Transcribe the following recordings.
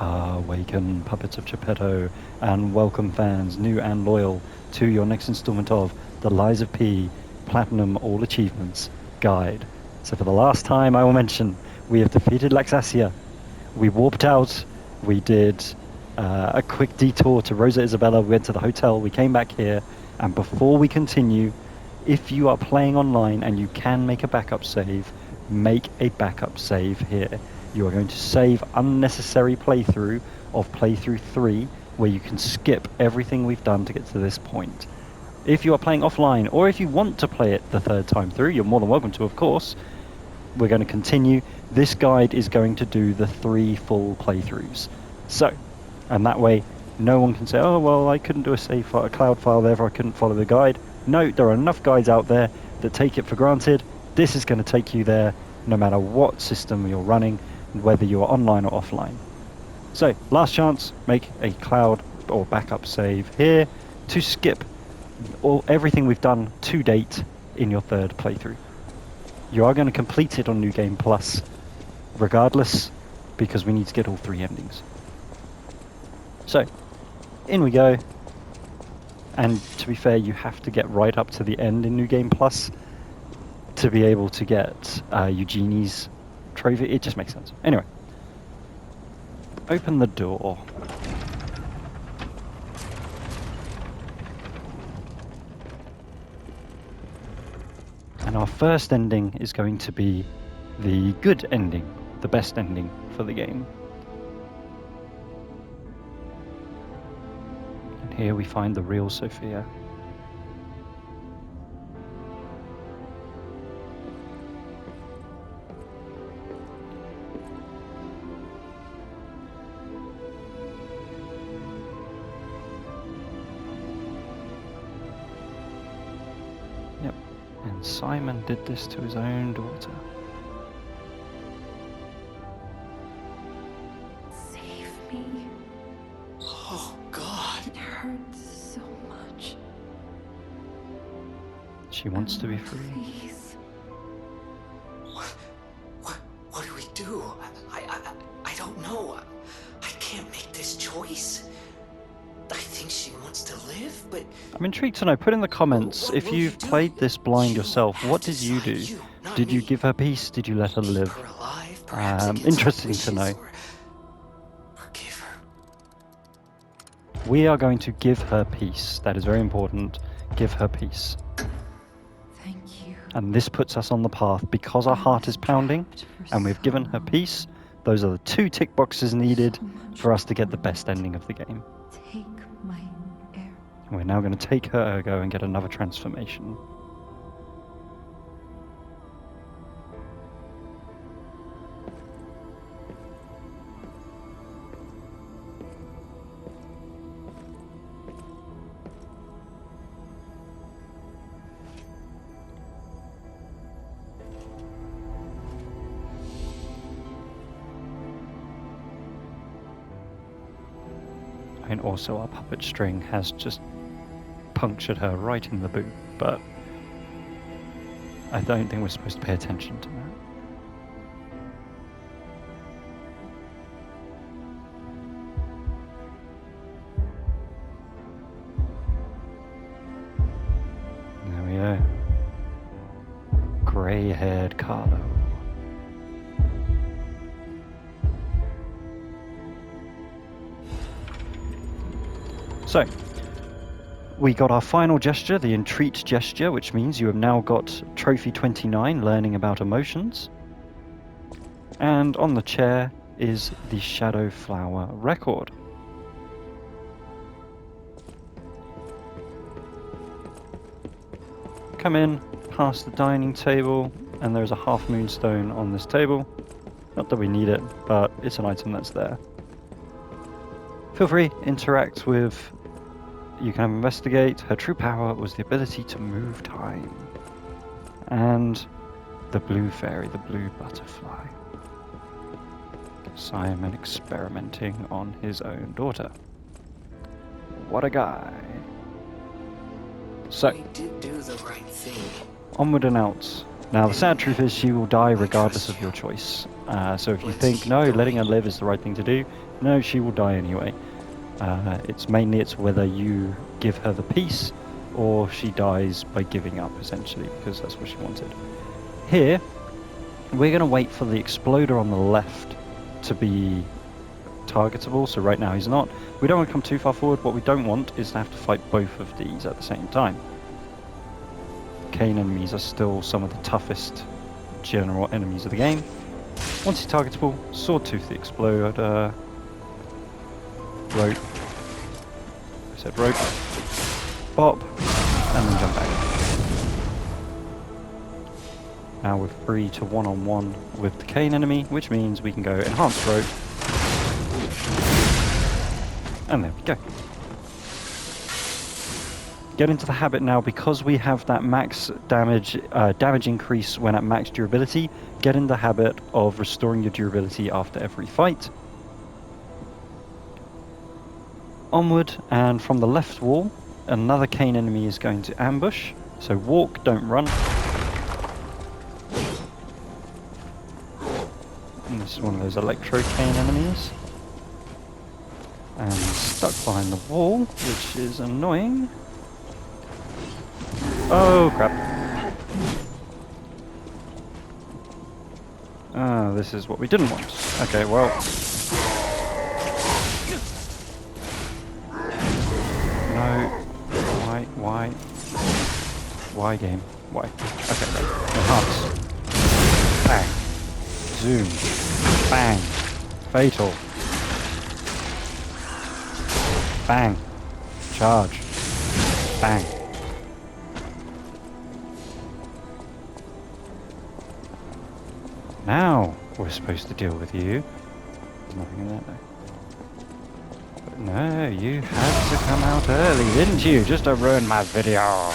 Awaken, puppets of Gepetto, and welcome fans, new and loyal, to your next installment of the Lies of P Platinum All Achievements Guide. So for the last time I will mention, we have defeated Laxasia, we warped out, we did a quick detour to Rosa Isabella, we went to the hotel, we came back here, and before we continue, if you are playing online and you can make a backup save, make a backup save here. You are going to save unnecessary playthrough of playthrough 3, where you can skip everything we've done to get to this point. If you are playing offline, or if you want to play it the third time through, you're more than welcome to, of course. We're going to continue. This guide is going to do the 3 full playthroughs. So, and that way, no one can say, oh, well, I couldn't do a save file, a cloud file, therefore I couldn't follow the guide. No, there are enough guides out there that take it for granted. This is going to take you there no matter what system you're running, whether you're online or offline. So, last chance, make a cloud or backup save here to skip everything we've done to date in your third playthrough. You are going to complete it on New Game Plus, regardless, because we need to get all 3 endings. So, in we go. And to be fair, you have to get right up to the end in New Game Plus to be able to get Eugenie's trophy. It just makes sense. Anyway, open the door. And our first ending is going to be the good ending, the best ending for the game. And here we find the real Sophia. Yep, and Simon did this to his own daughter. Save me. Oh, God. It hurts so much. She wants to be free. Please. What do we do? I don't know. I can't make this choice. I think she wants to live, but... I'm intrigued to know, put in the comments, if you've played this blind yourself, what did you do? Did you give her peace? Did you let her live? Keep her alive, perhaps against Interesting her to know. wishes, or give her... We are going to give her peace. That is very important. Give her peace. Thank you. And this puts us on the path. Because our heart is pounding and we've given her peace, those are the 2 tick boxes needed for us to get the best ending of the game. Take my air. And we're now going to take her ergo and get another transformation. And also our puppet string has just punctured her right in the boot, but I don't think we're supposed to pay attention to that. There we go. Grey-haired Carlo. So, we got our final gesture, the entreat gesture, which means you have now got Trophy 29, learning about emotions. And on the chair is the Shadow Flower record. Come in, past the dining table, and there's a half moonstone on this table. Not that we need it, but it's an item that's there. Feel free, interact with... You can investigate. Her true power was the ability to move time. And the blue fairy, the blue butterfly. Simon experimenting on his own daughter. What a guy. So, We did do the right thing. onward and out. Now, the sad truth is she will die regardless of your choice. So if you think, no, letting her live is the right thing to do, no, she will die anyway. It's whether you give her the peace or she dies by giving up, essentially, because that's what she wanted. Here, we're going to wait for the exploder on the left to be targetable, so right now he's not. We don't want to come too far forward. What we don't want is to have to fight both of these at the same time. Cane enemies are still some of the toughest general enemies of the game. Once he's targetable, Swordtooth the Exploder, rope, I said rope, bop, and then jump back. Now we're free to one-on-one with the cane enemy, which means we can go enhanced rope, and there we go. Get into the habit now, because we have that max damage increase when at max durability. Get in the habit of restoring your durability after every fight. Onward, and from the left wall, another cane enemy is going to ambush. So walk, don't run. And this is one of those electro cane enemies. And stuck behind the wall, which is annoying. Oh crap. Ah, this is what we didn't want. Okay, well. No. Why? Why game? Why? Okay, right. Enhance. Bang. Zoom. Bang. Fatal. Bang. Charge. Bang. Now we're supposed to deal with you. There's nothing in there though. But no, you had to come out early, didn't you? Just to ruin my video.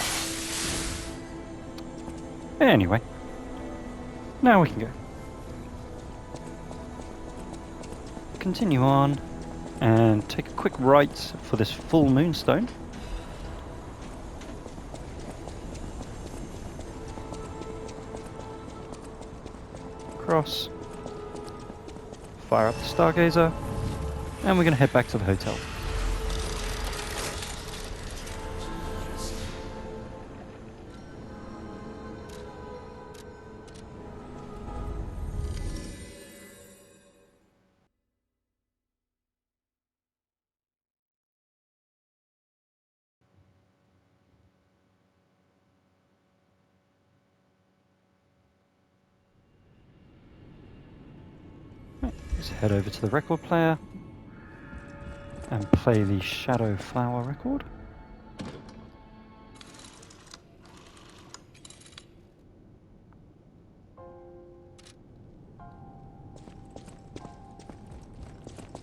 Anyway, now we can go. Continue on and take a quick right for this full moonstone. Cross, fire up the Stargazer, and we're going to head back to the hotel. Let's head over to the record player and play the Shadow Flower record.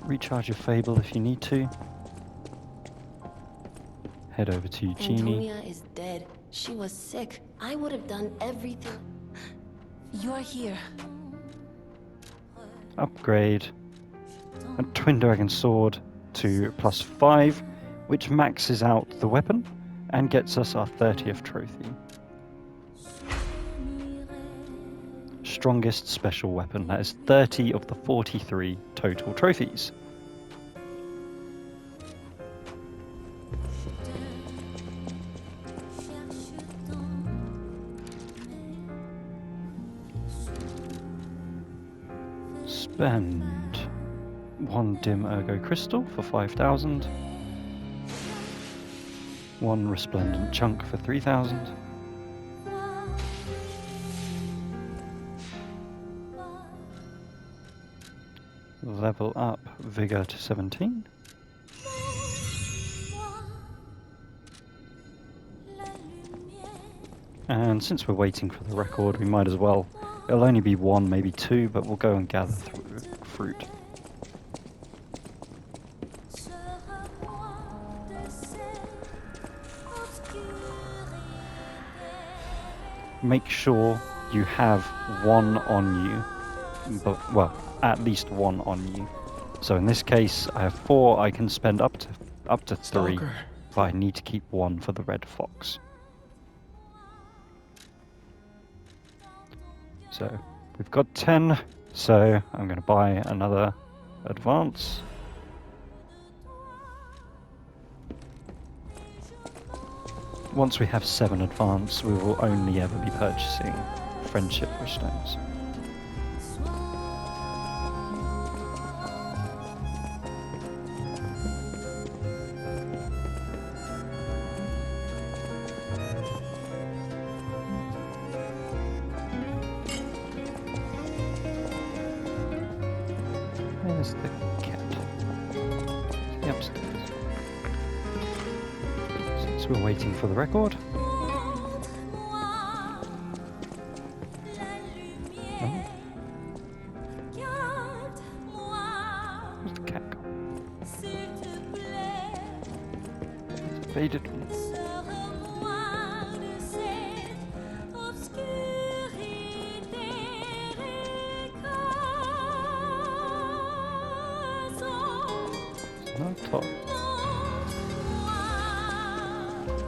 Recharge your Fable if you need to. Head over to Genie. Antonia is dead. She was sick. I would have done everything. You're here. Upgrade a Twin Dragon Sword to +5, which maxes out the weapon and gets us our 30th trophy. Strongest special weapon. That is 30 of the 43 total trophies. Spend 1 dim ergo crystal for 5,000, 1 resplendent chunk for 3,000, level up Vigor to 17, and since we're waiting for the record, we might as well. It'll only be 1, maybe 2, but we'll go and gather fruit. Make sure you have 1 on you, but well, at least 1 on you. So in this case, I have 4. I can spend up to 3, Stalker. but I need to keep 1 for the red fox. So we've got 10, so I'm going to buy another advance. Once we have 7 advance, we will only ever be purchasing friendship wish stones. Where's the cat? Is he upstairs? Since we're waiting for the record. Oh. Where's the cat gone? It's faded. Not top.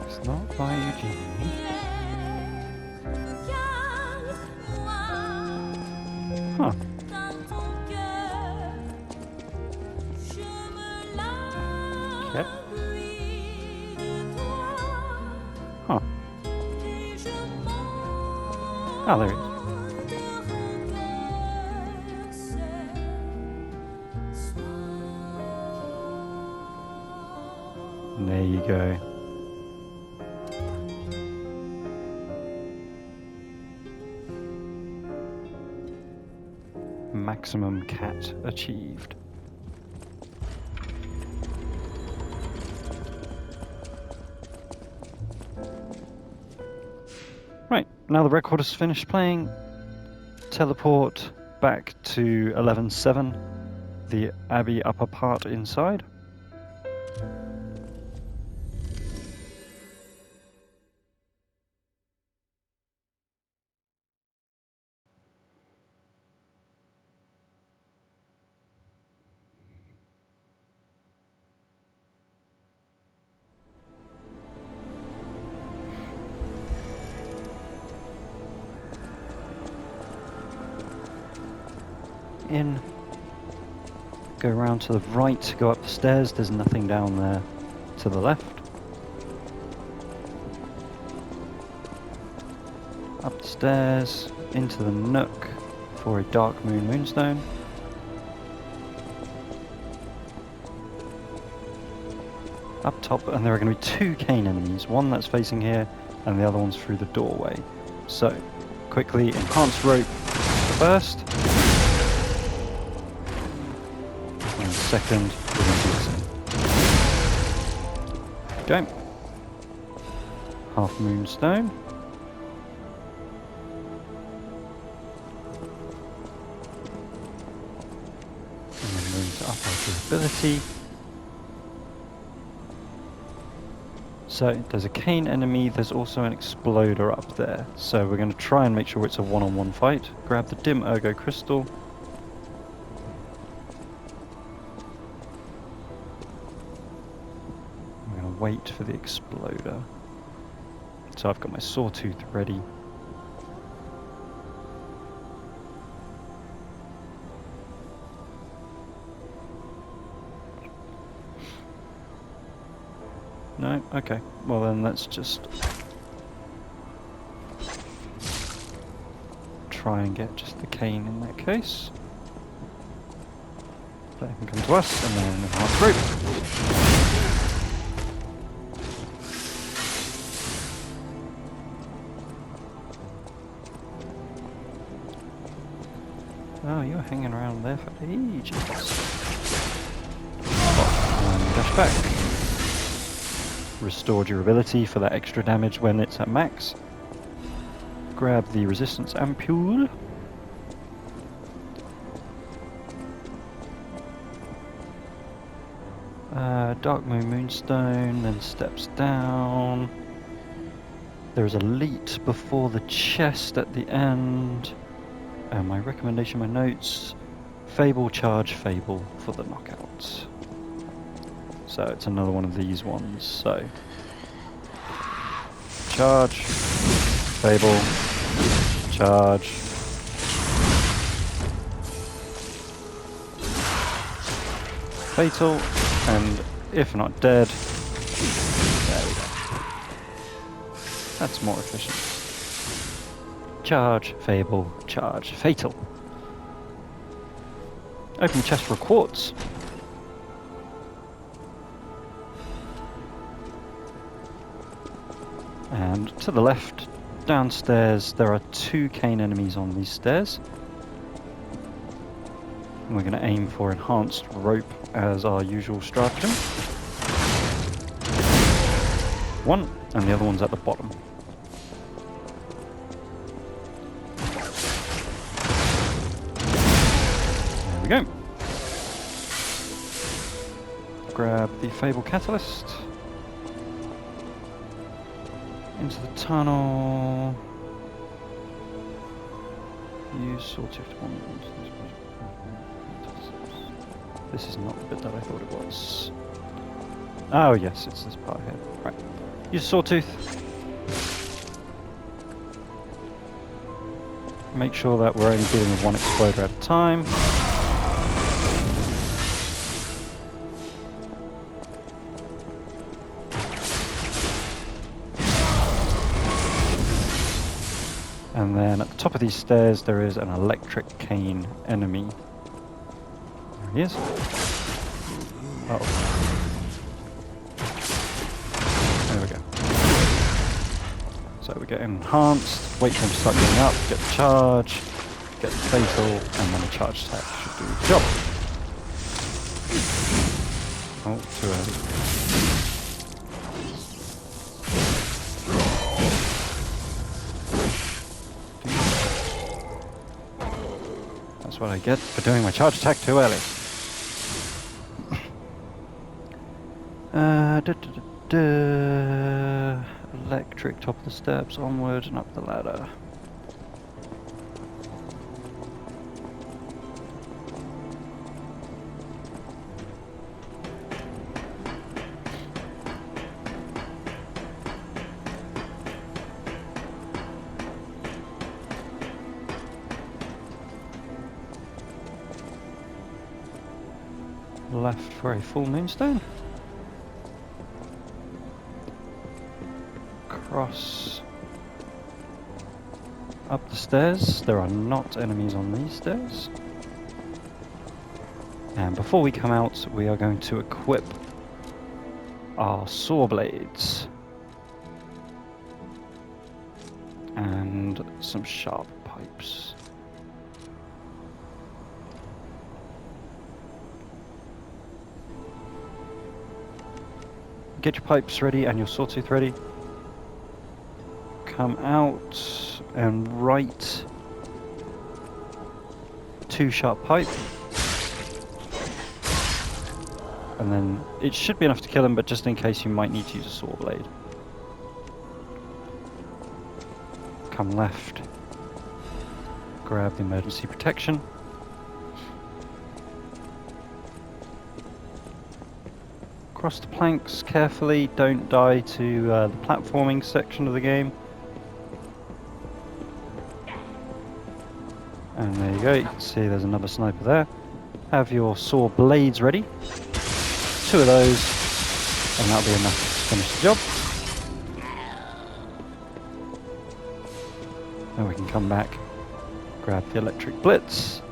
It's not by Eugene. Huh. Yep. Huh. Oh, there he is. And there you go. Maximum cat achieved. Right, now the record is finished playing. Teleport back to 11.7, the Abbey upper part inside. In, go around to the right, go up the stairs, there's nothing down there to the left. Up the stairs, into the nook for a Dark Moon Moonstone. Up top, and there are going to be 2 cane enemies, one that's facing here and the other one's through the doorway. So, quickly, enhanced rope first. Second, we're going to do the same. Okay. Half Moonstone. And then we're going to up our durability. So there's a cane enemy, there's also an exploder up there. So we're going to try and make sure it's a one-on-one fight. Grab the dim ergo crystal. Wait for the exploder. So I've got my sawtooth ready. No? Okay. Well then let's just try and get just the cane in that case. They can come to us and then enhance rope. Oh, you're hanging around there for ages. And dash back. Restore durability for that extra damage when it's at max. Grab the resistance ampule. Dark Moon Moonstone, then steps down. There is a leet before the chest at the end. My recommendation, my notes, Fable, Charge, Fable for the knockouts. So it's another one of these ones, so Charge, Fable, Charge, fatal, and if not dead, there we go. That's more efficient. Charge, fable, charge, fatal. Open chest for quartz. And to the left, downstairs, there are 2 cane enemies on these stairs. And we're going to aim for enhanced rope as our usual stratagem. 1, and the other one's at the bottom. There we go. Grab the Fable Catalyst. Into the tunnel. Use sawtooth one. This is not the bit that I thought it was. Oh yes, it's this part here. Right. Use sawtooth. Make sure that we're only dealing with 1 exploder at a time. And then at the top of these stairs there is an electric cane enemy. There he is. Uh-oh. There we go. So we get enhanced, wait for him to start going up, get the charge, get the fatal, and then the charge attack should do the job. Oh, too early. That's what I get for doing my charge attack too early. Electric, top of the steps, onward and up the ladder. Left for a full moonstone. Cross up the stairs. There are not enemies on these stairs. And before we come out, we are going to equip our saw blades and some sharp pipes. Get your pipes ready and your sawtooth ready. Come out and right 2 sharp pipe. And then it should be enough to kill him, but just in case you might need to use a saw blade. Come left. Grab the emergency protection. Cross the planks carefully, don't die to the platforming section of the game. And there you go, you can see there's another sniper there. Have your saw blades ready. 2 of those, and that'll be enough to finish the job. Then we can come back, grab the electric blitz.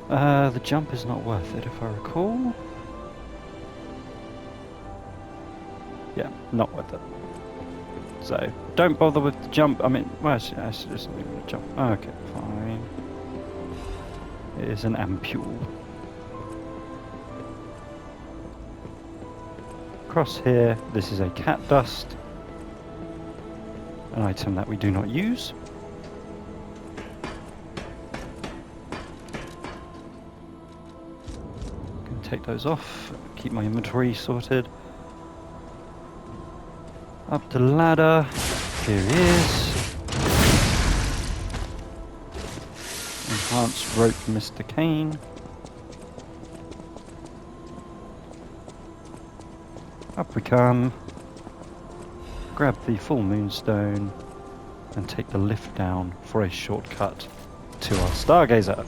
The jump is not worth it, if I recall. Yeah, not worth it. So, don't bother with the jump. I mean, well, actually just leave it a jump. Okay, fine. It is an ampule. Across here, this is a cat dust. An item that we do not use. Take those off, keep my inventory sorted. Up the ladder, here he is. Enhanced rope Mr. Kane. Up we come. Grab the full moonstone and take the lift down for a shortcut to our Stargazer.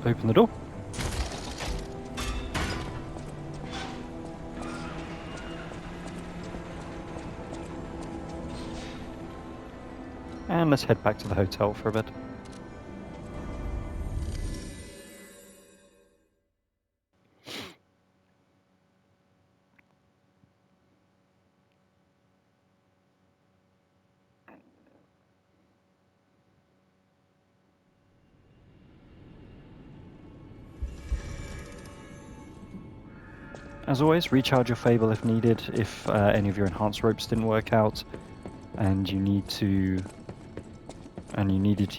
open the door. And let's head back to the hotel for a bit. As always, recharge your Fable if needed, if any of your enhanced ropes didn't work out, and you needed to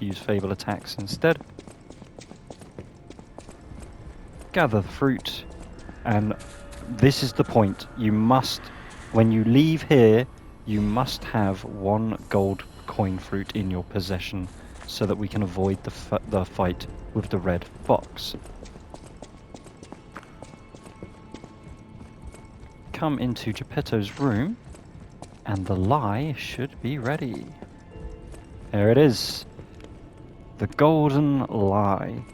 use Fable attacks instead. Gather the fruit, and this is the point. You must, when you leave here, you must have one gold coin fruit in your possession, so that we can avoid the fight with the red fox. Come into Gepetto's room, and the lie should be ready. There it is. The golden lie.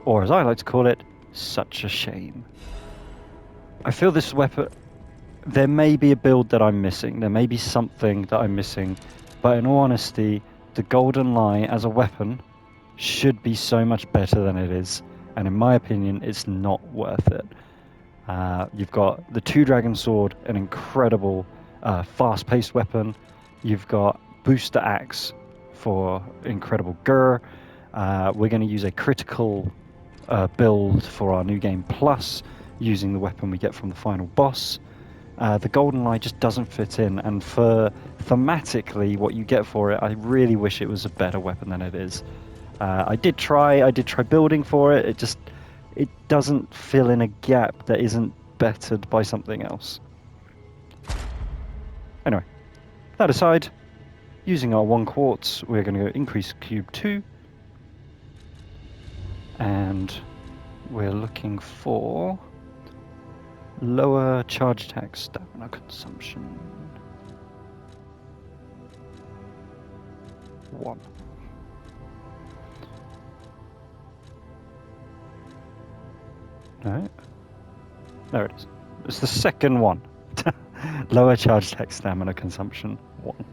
Or as I like to call it, such a shame. I feel this weapon... There may be a build that I'm missing. There may be something that I'm missing. But in all honesty, the golden lie as a weapon should be so much better than it is. And in my opinion, it's not worth it. You've got the Two Dragon Sword, an incredible fast-paced weapon. You've got Booster Axe for incredible Gur. We're going to use a critical build for our New Game Plus, using the weapon we get from the final boss. The Golden Lie just doesn't fit in, and for thematically what you get for it, I really wish it was a better weapon than it is. I did try building for it. It doesn't fill in a gap that isn't bettered by something else. Anyway, that aside, using our 1 quartz, we're going to go increase cube 2. And we're looking for lower charge attack stamina consumption. 1. No. There it is. It's the second one. Lower charge attack stamina consumption 1.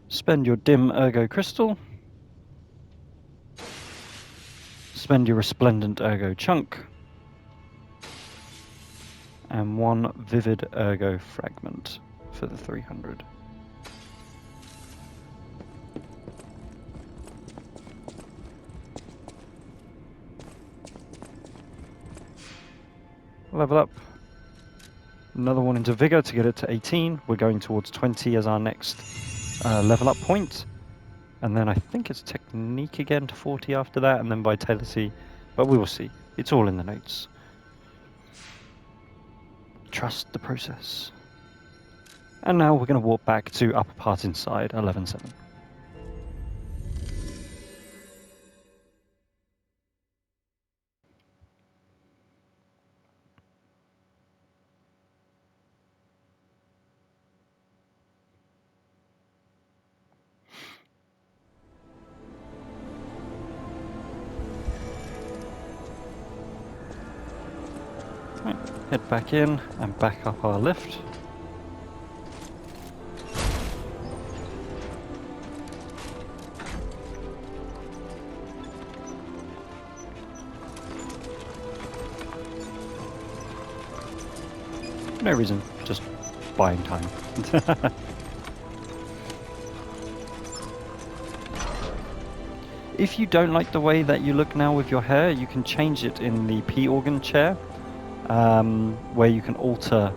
Spend your dim ergo crystal. Spend your resplendent ergo chunk. And 1 vivid ergo fragment for the 300. Level up. Another one into Vigor to get it to 18. We're going towards 20 as our next level up point. And then I think it's Technique again to 40 after that, and then Vitality. But we will see. It's all in the notes. Trust the process. And now we're going to walk back to upper part inside 11.7. Right, head back in and back up our lift. No reason, just buying time. If you don't like the way that you look now with your hair, you can change it in the P organ chair, where you can alter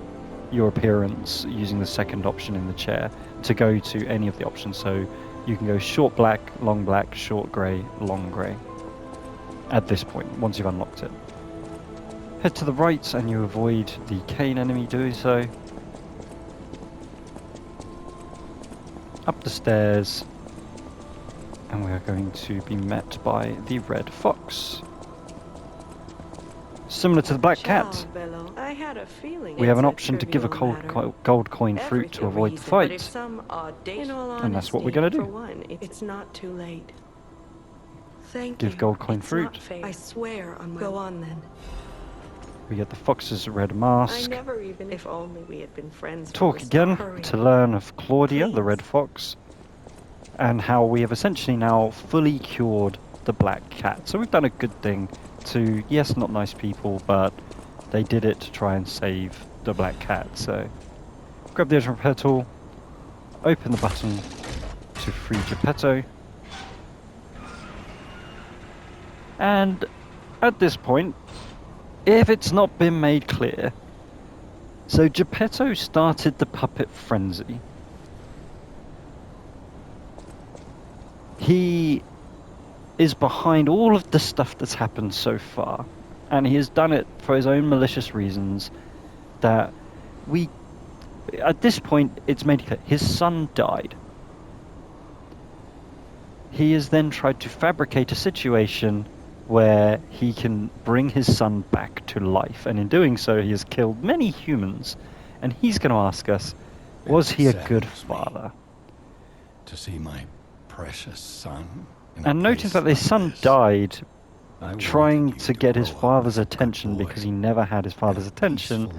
your appearance using the second option in the chair to go to any of the options. So you can go short black, short grey, long grey at this point, once you've unlocked it. Head to the right and you avoid the cane enemy doing so. Up the stairs, and we are going to be met by the red fox. Similar to the black cat, Ciao, Bello. I had a feeling we have it's an a option to give a trivial matter. gold coin fruit to Every avoid the reason, but if fight. some odd date, in all And that's what we're honesty, gonna do. For one, it's not too late. Thank Give you. gold coin It's fruit. not fair. I swear on my... Go on then. We get the fox's red I mask. never even... If only we had been friends. from Talk the again start. Hurry. to learn of Claudia, the Please. red fox, and how we have essentially now fully cured the black cat. So we've done a good thing to, yes, not nice people, but they did it to try and save the black cat. So grab the edge repair tool, open the button to free Gepetto, and at this point, if it's not been made clear, so Gepetto started the puppet frenzy. He is behind all of the stuff that's happened so far, and he has done it for his own malicious reasons that we, at this point, it's made clear. His son died. He has then tried to fabricate a situation where he can bring his son back to life, and in doing so he has killed many humans, and he's going to ask us, was he a good father? To see my precious son in And notice that his son died trying to get his father's attention because he never had his father's attention.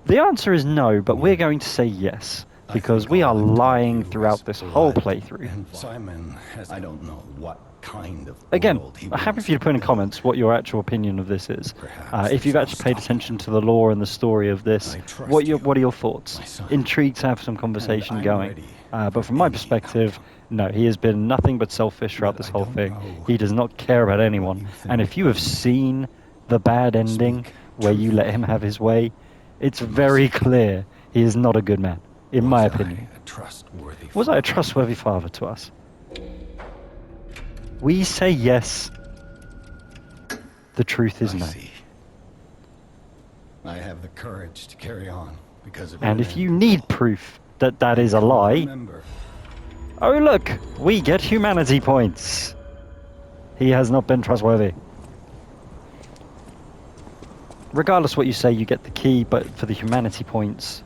The answer is no, but we're going to say yes, because we are lying throughout this whole playthrough. Simon has, I don't know what kind of Again, world he I'm happy wants for you to put in build. comments what your actual opinion of this is. Perhaps If you've I'll actually paid stop attention him. to the lore and the story of this, I trust what you, are your thoughts? my son. Intrigued to have some conversation I'm going. ready But for from my any perspective, outcome. no, he has been nothing but selfish throughout But this I whole don't thing. know He does not care about anyone. you And think if you have of me. seen the bad ending Speak where you let truthfully. him have his way, it's To my very son. clear he is not a good man, in my opinion. I a trustworthy Was I a father? trustworthy father to us? We say yes. The truth is I no. see. I have the courage to carry on because of And your if you men. need proof that that is a Come to lie, remember, oh look, we get humanity points. He has not been trustworthy. Regardless what you say, you get the key, but for the humanity points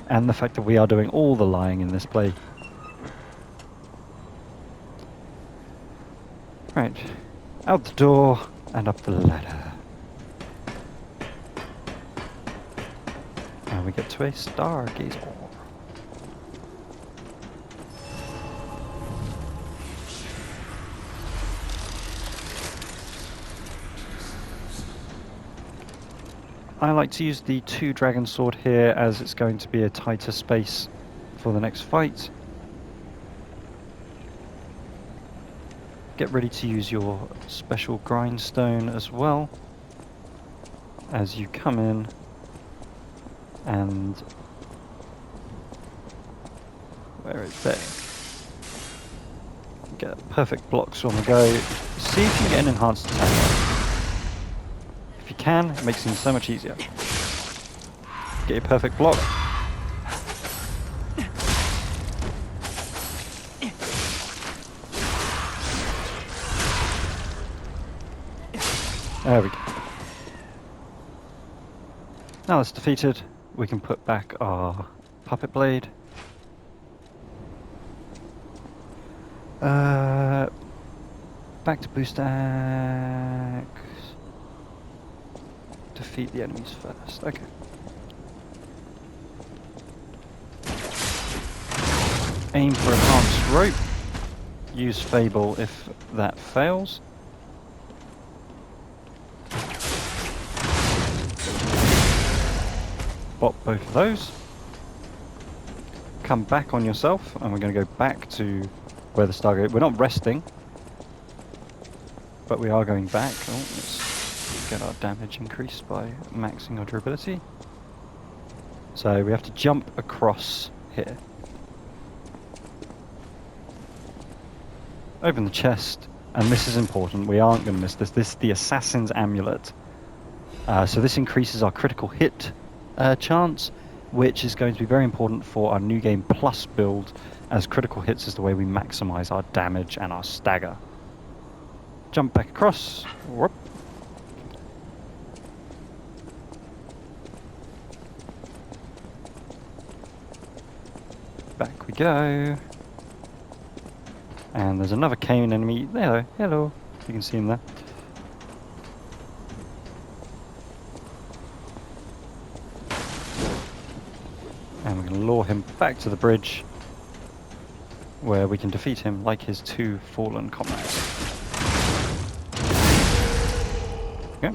and the fact that we are doing all the lying in this play. Right, out the door and up the ladder. And we get to a stargazer. I like to use the 2 dragon sword here as it's going to be a tighter space for the next fight. Get ready to use your special grindstone as well as you come in and where is that? Get perfect blocks on the go. See if you can get an enhanced attack. If you can, it makes things so much easier. Get your perfect block. There we go. Now that's defeated, we can put back our puppet blade. Back to boost axe. Defeat the enemies first. Okay. Aim for enhanced rope. Use Fable if that fails. Bop both of those. Come back on yourself, and we're going to go back to where the Stargate. We're not resting, but we are going back. Oh, let's get our damage increased by maxing our durability. So we have to jump across here. Open the chest, and this is important. We aren't going to miss this. This is the Assassin's Amulet. So this increases our critical hit chance, which is going to be very important for our New Game Plus build, as critical hits is the way we maximize our damage and our stagger. Jump back across. Whoop. back we go. And there's another cane enemy. There, hello. You can see him there. And we're going to lure him back to the bridge, where we can defeat him like his two fallen comrades. Okay.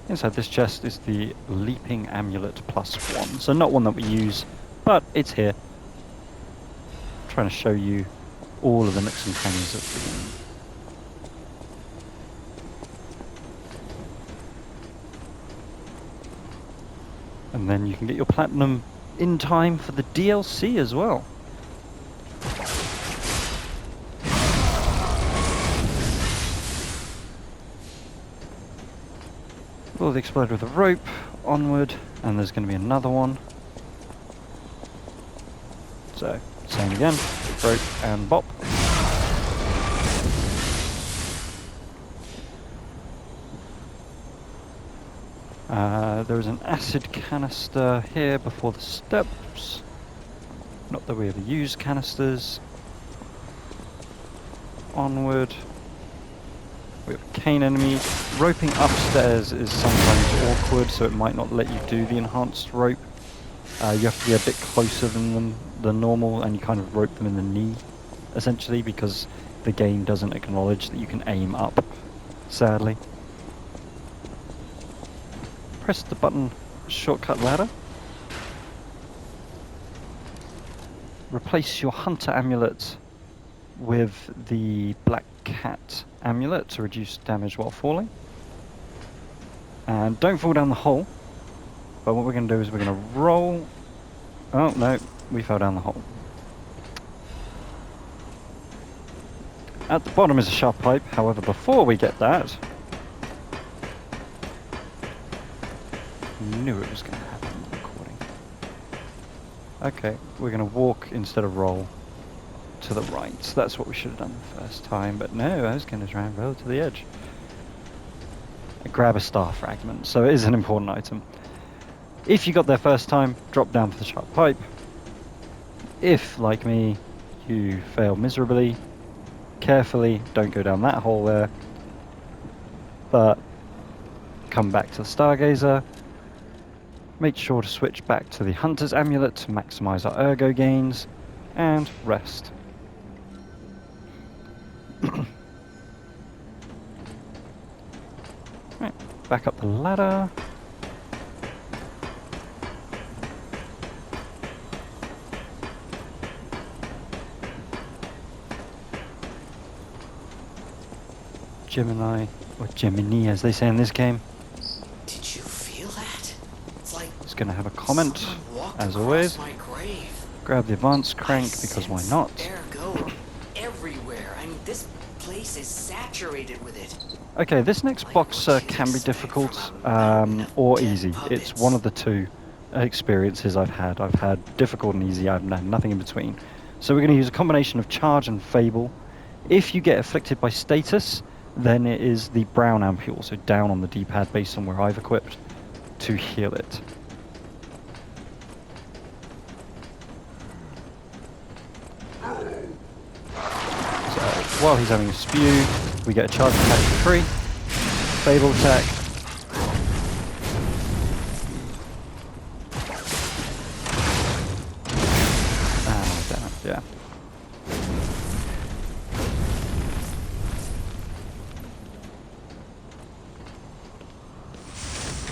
Inside this chest is the Leaping Amulet +1. So not one that we use, but it's here. I'm trying to show you all of the nooks and crannies of the game. And then you can get your platinum in time for the DLC as well. Will the exploder with a rope, onward, and there's going to be another one. So, same again, rope and bop. There is an acid canister here before the steps. Not that we ever use canisters. Onward. We have a cane enemy. Roping upstairs is sometimes awkward, so it might not let you do the enhanced rope. You have to be a bit closer than normal, and you kind of rope them in the knee, essentially, because the game doesn't acknowledge that you can aim up, sadly. Press the button shortcut ladder. Replace your hunter amulet with the black cat amulet to reduce damage while falling. And don't fall down the hole. But what we're going to do is we're going to roll. Oh no, we fell down the hole. At the bottom is a sharp pipe. However, before we get that, knew it was going to happen in the recording. Okay, we're going to walk instead of roll to the right. That's what we should have done the first time, but no, I was going to try and roll to the edge. Grab a star fragment, so it is an important item. If you got there first time, drop down for the sharp pipe. If, like me, you fail miserably, carefully, don't go down that hole there, but come back to the Stargazer. Make sure to switch back to the Hunter's Amulet to maximize our ergo gains, and rest. Right, back up the ladder. Gemini, or Gemini as they say in this game, Did you feel that? It's like is going to have a comment, someone walked as across always. my grave. Grab the advance crank, because why not? Ergo everywhere. I mean, this place is saturated with it. Okay, this next box can be difficult, or easy. It's one of the two experiences I've had. I've had difficult and easy, I've had nothing in between. So we're going to use a combination of charge and fable. If you get afflicted by status, then it is the brown ampule, so down on the D-pad based on where I've equipped, to heal it. So while he's having a spew, we get a charge attack for free, fable attack, yeah.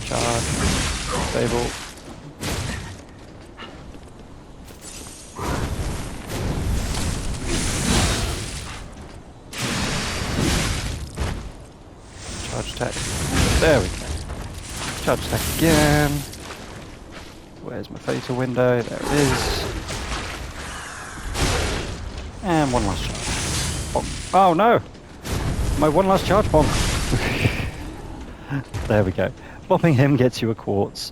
Charge, fable. Charge attack. There we go. Charge attack again. Where's my fatal window? There it is. And one last charge. Bonk. Oh no! My one last charge bomb. There we go. Bopping him gets you a quartz.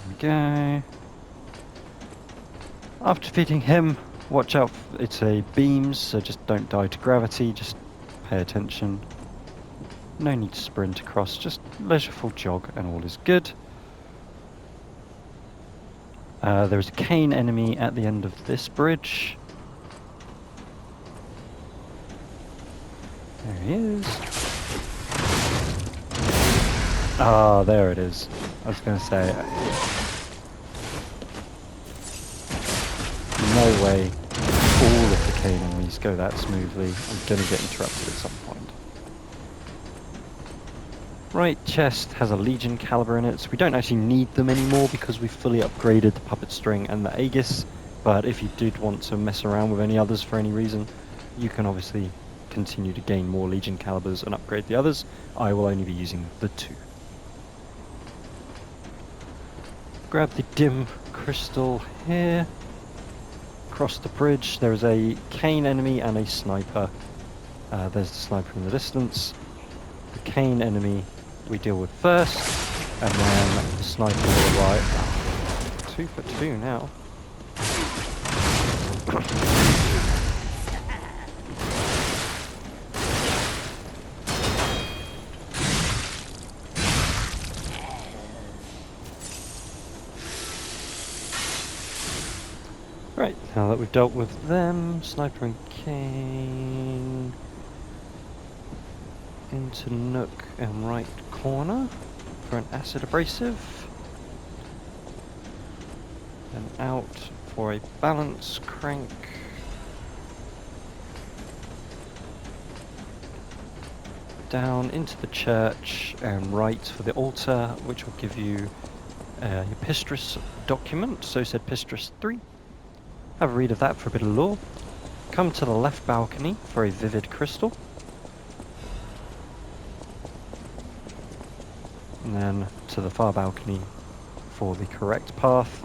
There we go. After defeating him, watch out. It's a beams, so just don't die to gravity. Just pay attention. No need to sprint across, just leisureful jog and all is good. There's a cane enemy at the end of this bridge. There he is. Ah, there it is. I was going to say, no way all of the cane enemies go that smoothly. I'm going to get interrupted at some point. Right, chest has a Legion caliber in it, so we don't actually need them anymore because we've fully upgraded the puppet string and the Aegis. But if you did want to mess around with any others for any reason, you can obviously continue to gain more Legion calibers and upgrade the others. I will only be using the 2. Grab the dim crystal here. Across the bridge there is a cane enemy and a sniper. There's the sniper in the distance. The cane enemy we deal with first, and then the sniper will arrive. 2 for 2 now. Right, now that we've dealt with them, sniper and cane, into nook and right corner for an acid abrasive, then out for a balance crank, down into the church and right for the altar, which will give you your Pistris document, so said Pistris 3. Have a read of that for a bit of lore. Come to the left balcony for a vivid crystal. And then to the far balcony for the correct path.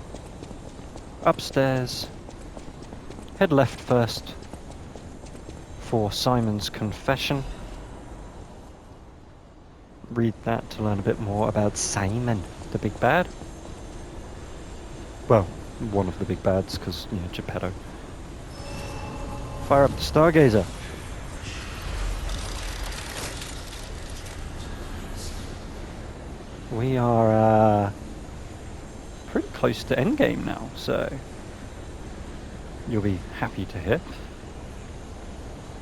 Upstairs. Head left first for Simon's Confession. Read that to learn a bit more about Simon, the big bad. Well, one of the big bads, because, you know, Gepetto. Fire up the Stargazer. We are pretty close to endgame now, so you'll be happy to hear.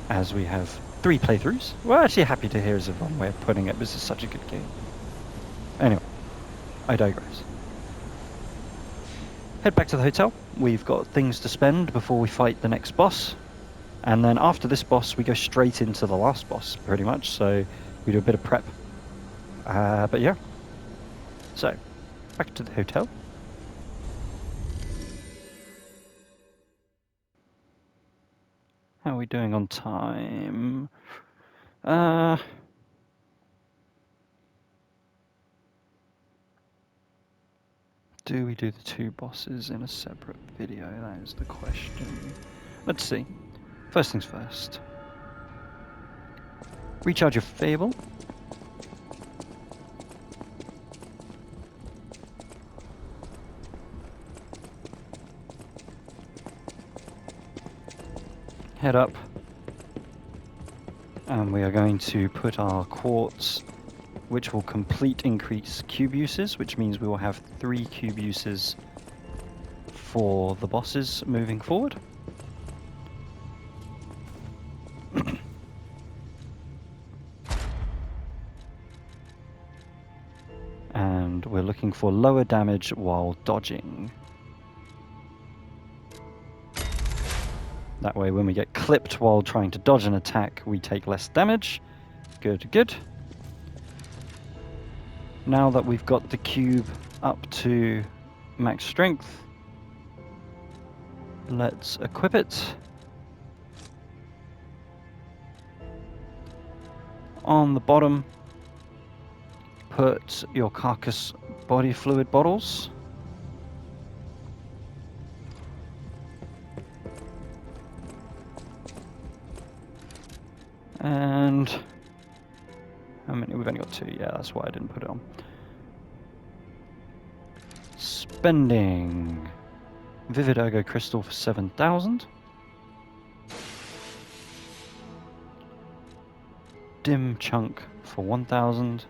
As we have 3 playthroughs. Well, actually happy to hear is a wrong way of putting it, this is such a good game. Anyway, I digress. Head back to the hotel. We've got things to spend before we fight the next boss. And then after this boss, we go straight into the last boss, pretty much. So we do a bit of prep. But yeah. So, back to the hotel. How are we doing on time? Do we do the 2 bosses in a separate video? That is the question. Let's see. First things first. Recharge your Fable. Head up. And we are going to put our quartz, which will complete increase cube uses, which means we will have 3 cube uses for the bosses moving forward. And we're looking for lower damage while dodging. That way when we get clipped while trying to dodge an attack, we take less damage. Good, good. Now that we've got the cube up to max strength, let's equip it. On the bottom, put your carcass body fluid bottles. And how many? We've only got 2. Yeah, that's why I didn't put it on. Spending Vivid Ergo Crystal for 7,000. Dim Chunk for 1000.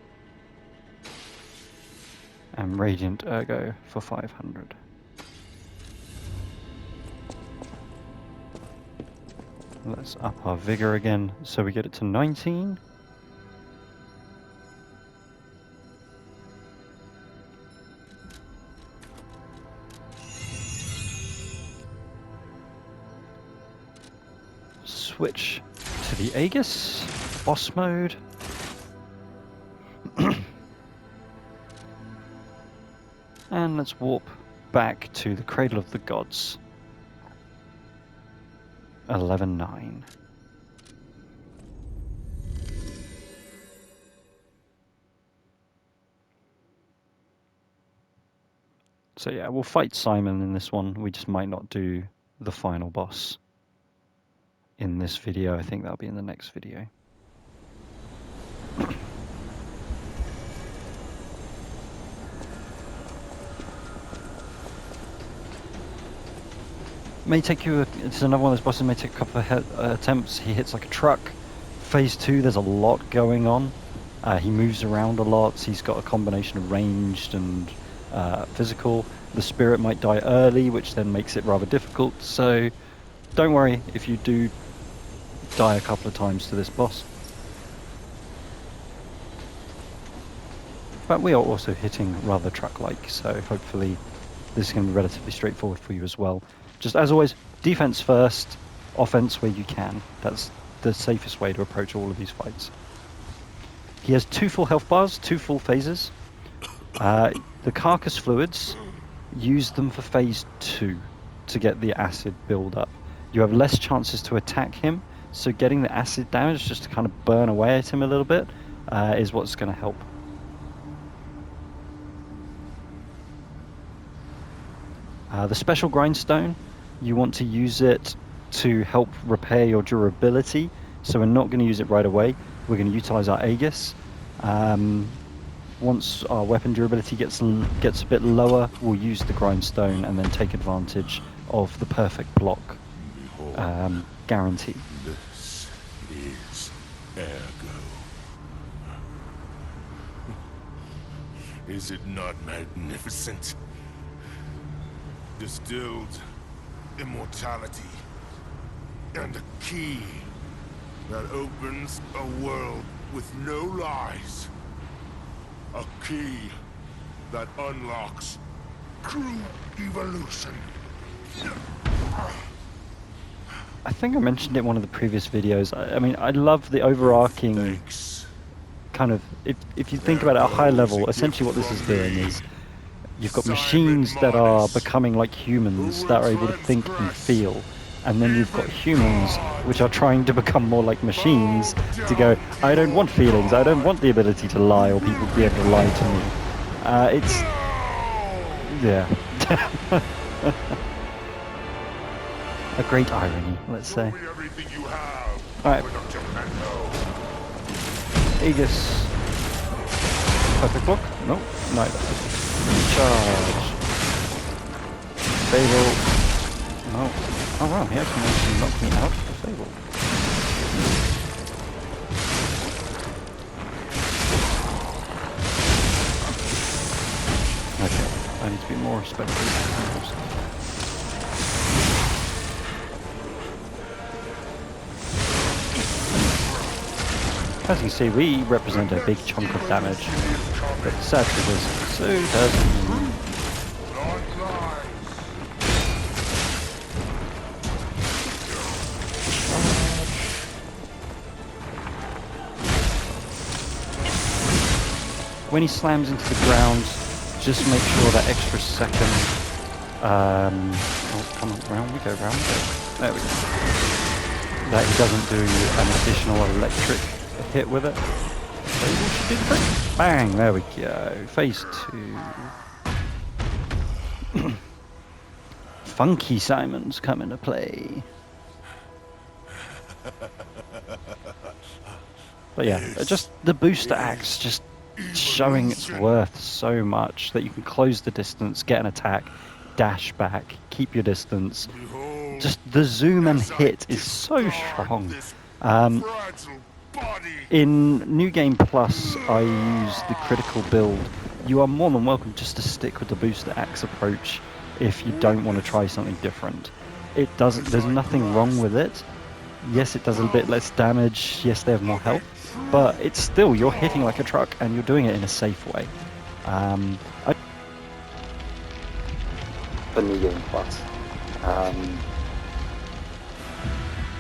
And Radiant Ergo for 500. Let's up our Vigor again so we get it to 19. Switch to the Aegis, boss mode. And let's warp back to the Cradle of the Gods. 11-9. So yeah, we'll fight Simon in this one. We just might not do the final boss in this video. I think that'll be in the next video. May take you, it's another one of those bosses, may take a couple of attempts. He hits like a truck. Phase 2, there's a lot going on. He moves around a lot. He's got a combination of ranged and physical. The spirit might die early, which then makes it rather difficult. So don't worry if you do die a couple of times to this boss. But we are also hitting rather truck-like, so hopefully this is going to be relatively straightforward for you as well. Just as always, defense first, offense where you can. That's the safest way to approach all of these fights. He has 2 full health bars, 2 full phases. The carcass fluids, use them for phase 2 to get the acid build up. You have less chances to attack him, so getting the acid damage just to kind of burn away at him a little bit is what's going to help. The special grindstone, you want to use it to help repair your durability, so we're not going to use it right away. We're going to utilize our Aegis. Once our weapon durability gets a bit lower, we'll use the grindstone and then take advantage of the perfect block guarantee. This is Ergo. Is it not magnificent? Distilled immortality and a key that opens a world with no lies. A key that unlocks true evolution. I think I mentioned it in one of the previous videos. I mean, I love the overarching kind of, if you think about it at a high level, essentially what this is doing is you've got machines that are becoming like humans, that are able to think and feel. And then you've got humans which are trying to become more like machines to go, I don't want feelings, I don't want the ability to lie or people to be able to lie to me. It's... yeah. A great irony, let's say. Alright. Aegis. Perfect block? No, neither. Charge. Fable. No. Oh wow, he actually managed to knock me out of the Fable. Okay, I need to be more respectful. As you can see, we represent a big chunk of damage, but sadly does so doesn't. When he slams into the ground, just make sure that extra second. Oh, come on, round we go, round we go. There we go. That he doesn't do an additional electric hit with it. So we should do the trick. Bang! There we go. Phase 2. Funky Simons come into play. But yeah, just the booster axe, just showing its worth so much that you can close the distance, get an attack, dash back, keep your distance. Just the zoom and hit is so strong. In New Game Plus, I use the critical build. You are more than welcome just to stick with the booster axe approach if you don't want to try something different. It doesn't. There's nothing wrong with it. Yes, it does a bit less damage. Yes, they have more health, but it's still, you're hitting like a truck and you're doing it in a safe way. The New Game Plus,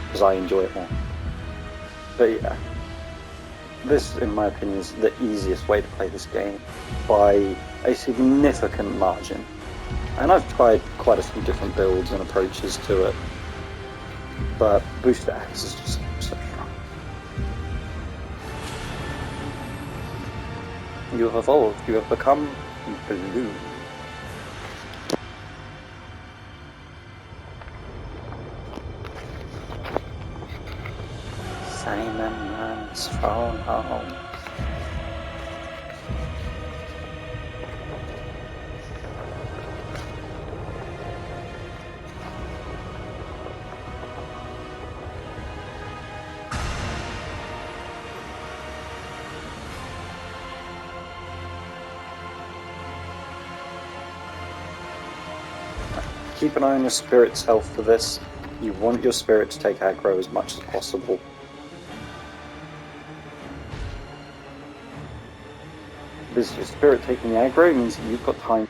because I enjoy it more. But yeah, this, in my opinion, is the easiest way to play this game by a significant margin. And I've tried quite a few different builds and approaches to it, but booster axe is just so strong. You have evolved. You have become blue. Simon Man's phone home. Keep an eye on your spirit's health for this. You want your spirit to take aggro as much as possible. Because your spirit taking the aggro means that you've got time.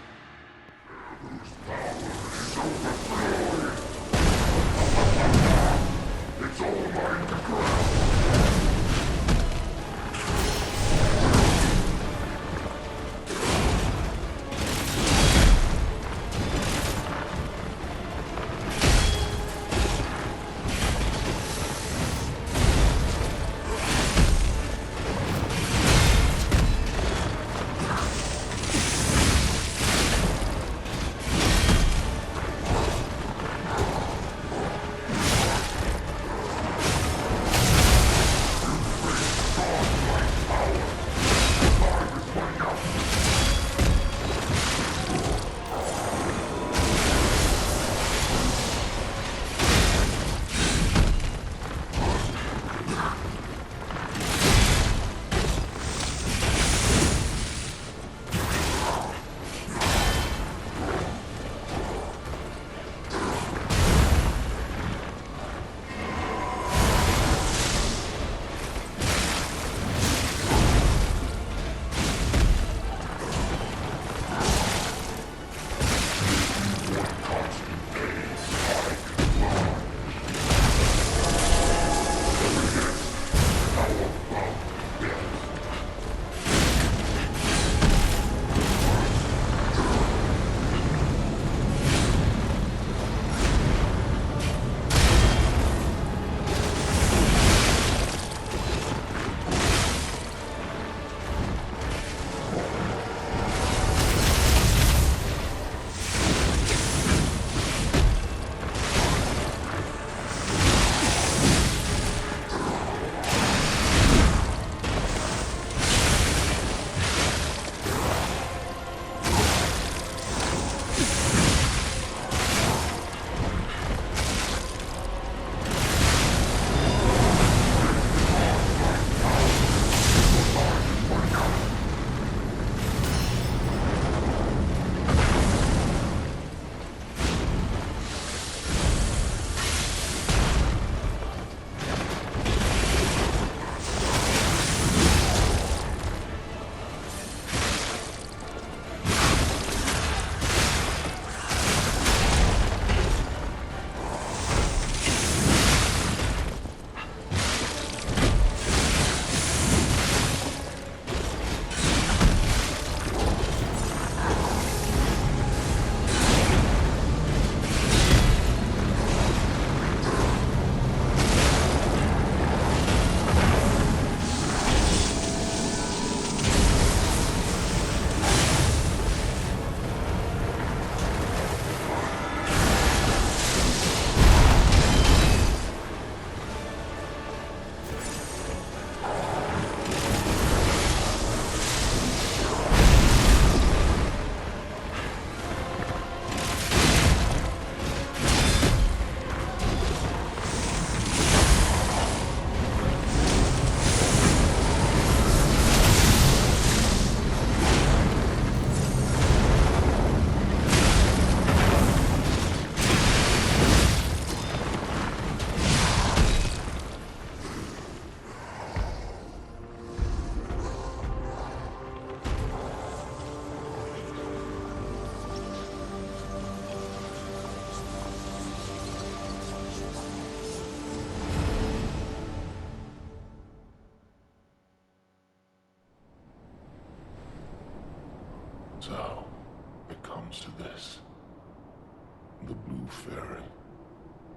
the Blue Fairy.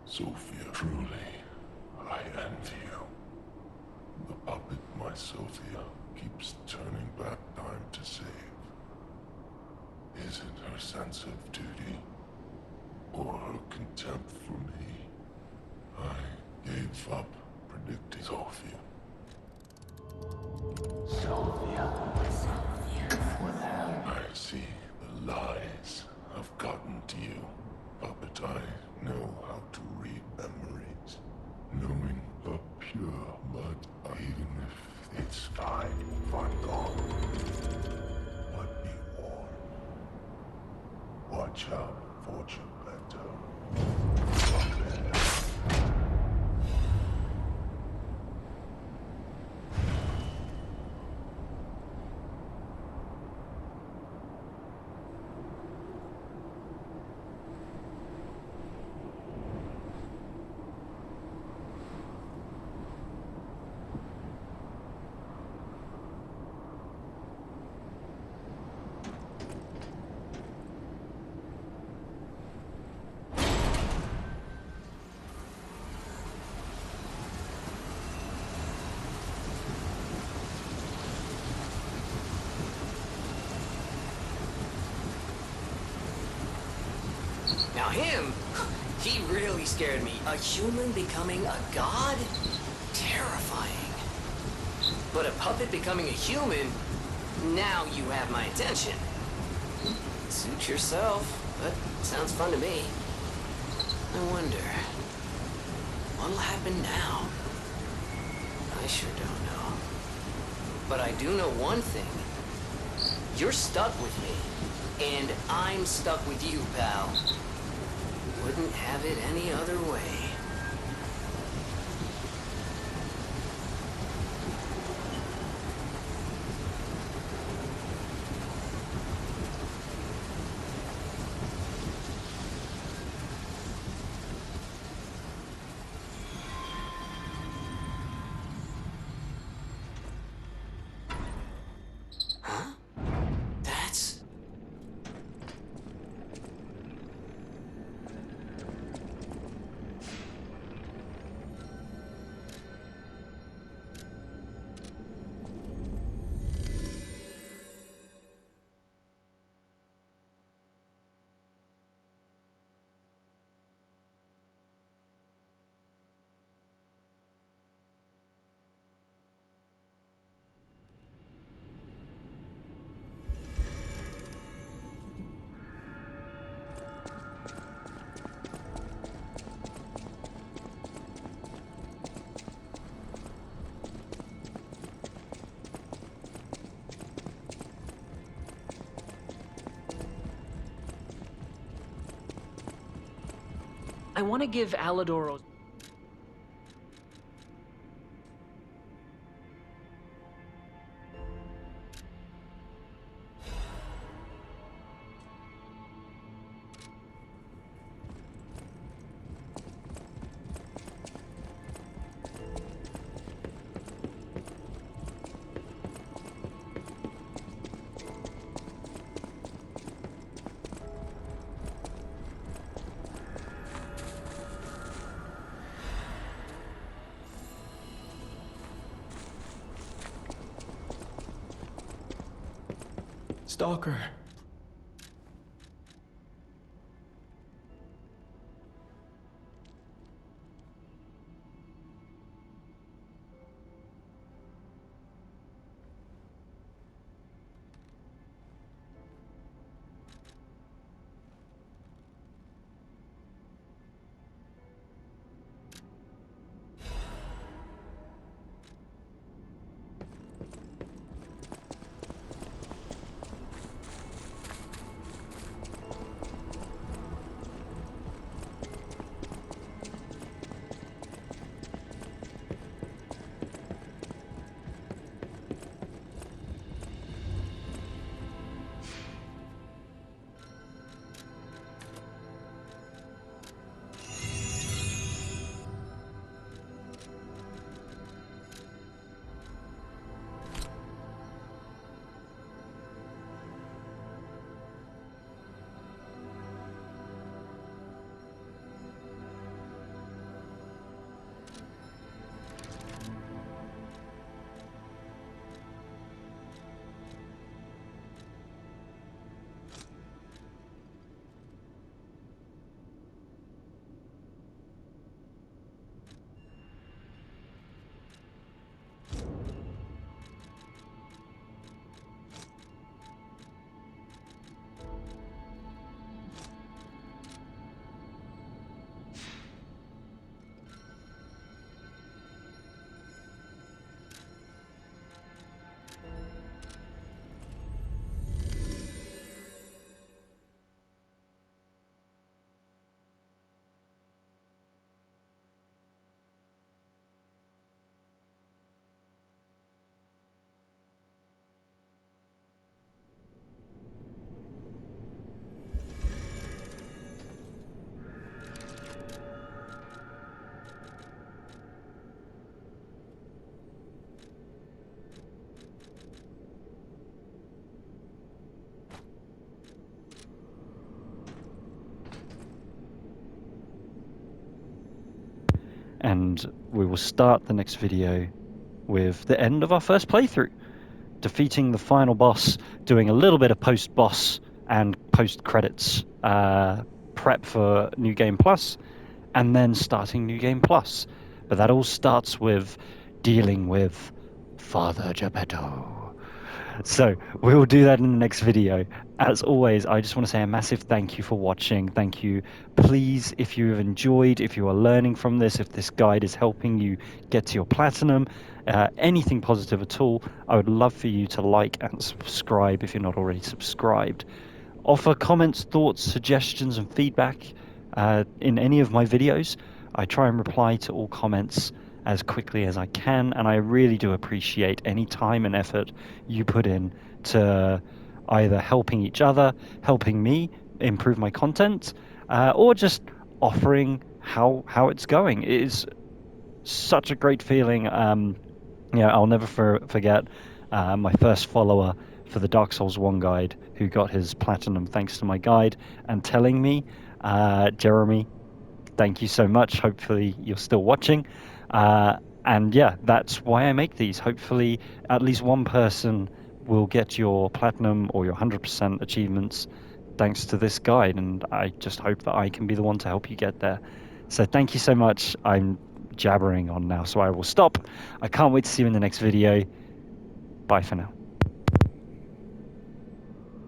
Sophia, truly, I envy you. The puppet my Sophia keeps turning back time to save. Is it her sense of duty, or her contempt for me? I gave up predicting Sophia. Sophia. I see the lies have gotten to you, puppet. I know how to read memories. Knowing a pure blood, even if it's fine if I'm gone. But be warned. Watch out for Gepetto. Puppet. Now him, he really scared me. A human becoming a god? Terrifying. But a puppet becoming a human? Now you have my attention. Suit yourself, but sounds fun to me. I wonder, what'll happen now? I sure don't know. But I do know one thing. You're stuck with me, and I'm stuck with you, pal. Wouldn't have it any other way. Huh? That's... I want to give Alidoro... Stalker. and we will start the next video with the end of our first playthrough, defeating the final boss, doing a little bit of post-boss and post-credits prep for New Game Plus, and then starting New Game Plus. But that all starts with dealing with Father Gepetto. So we will do that in the next video. As always, I just want to say a massive thank you for watching. Thank you. Please, if you have enjoyed, if you are learning from this, if this guide is helping you get to your platinum, anything positive at all, I would love for you to like and subscribe if you're not already subscribed. Offer comments, thoughts, suggestions, and feedback in any of my videos. I try and reply to all comments as quickly as I can, and I really do appreciate any time and effort you put in to either helping each other, helping me improve my content, or just offering how it's going. It is such a great feeling. I'll never forget my first follower for the Dark Souls 1 guide, who got his platinum thanks to my guide, and telling me, Jeremy, thank you so much. Hopefully you're still watching. And yeah, that's why I make these. Hopefully at least one person will get your platinum or your 100% achievements thanks to this guide, and I just hope that I can be the one to help you get there. So thank you so much. I'm jabbering on now, so I will stop. I can't wait to see you in the next video. Bye for now.